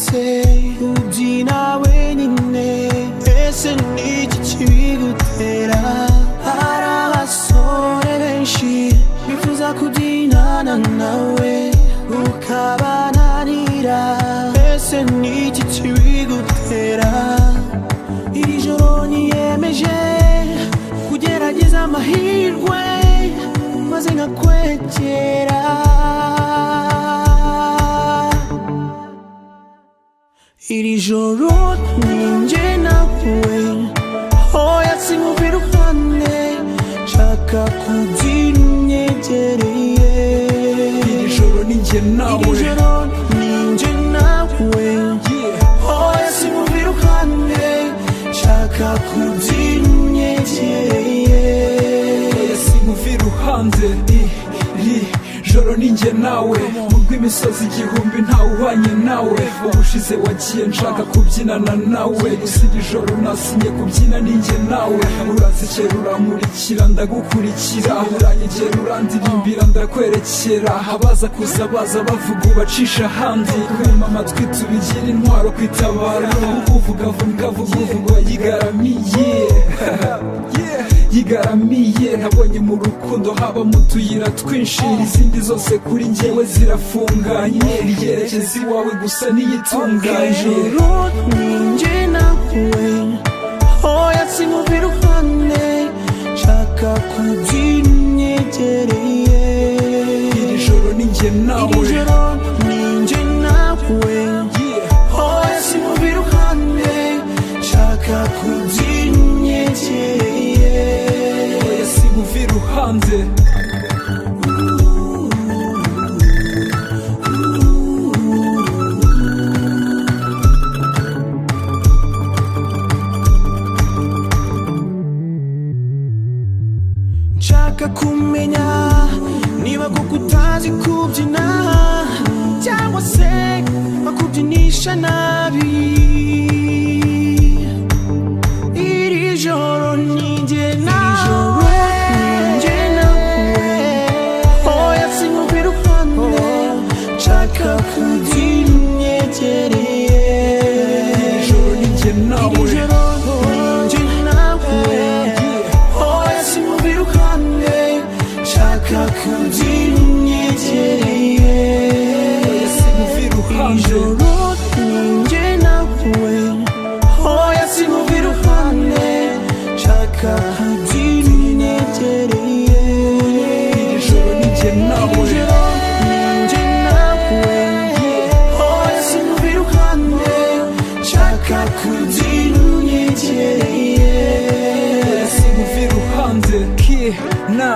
때 우지나 wenyine ese niki kibigutera hari abasore benshi bifuza kubyinana nawe ukabananira ese niki kibigutera iri joro niyemeje kugerageza amahirwe maze nkakwegera iri joro ninjye nawe oya simuva iruhande nshaka kugira unyegereye iri joro ninjye nawe iri joro ninjye nawe oya simuva iruhande nshaka kugira unyegereye oya simuva iruhande iri joro ninjye nawe mu rw'imisozi igihumbi ntawe uhwanye nawe ubushize wagiye nshaka kubyinana nawe gusa iri joro nasinye kubyina ninjye nawe uransekera uramurikira ndagukurikira uranyegera urandirimbira ndakwerekera abaza kuza baza bavuga ubacisha ahandi kwima amatwi tubigira intwaro kwitabara uvuga vuga uvuga yigaramiye yigaramiye nabonye mu rukundo haba mu tuyira twinshi izindi zose kuri njyewe zirafunganye ryerekeza iwawe gusa niyitunganye ijoro ninjye nawe oya simuva iruhande nshaka kugira unyegereye iri joro ninjye nawe iri joro ninjye nawe oya simuva iruhande nshaka kugira unyegereye oya simuva iruhande nshaka kumenya niba koko utazi kubyina cyangwa se bakubyinisha nabi iri joro ninjye nawe oya simuva iruhande nshaka kugira unyegereye iri joro ninjye nawe iri joro ninjye nawe oya simuva iruhande nshaka kugira unyegereye oya simuva iruhande ijoro ninjye nawe oya simuva iruhande nshaka kugira unyegereye iri joro ninjye nawe ijoro ninjye nawe oya simuva iruhande nshaka kugira unyegereye oya simuva iruhande na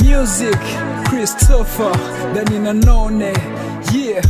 music Christopher Dani Nanone yeah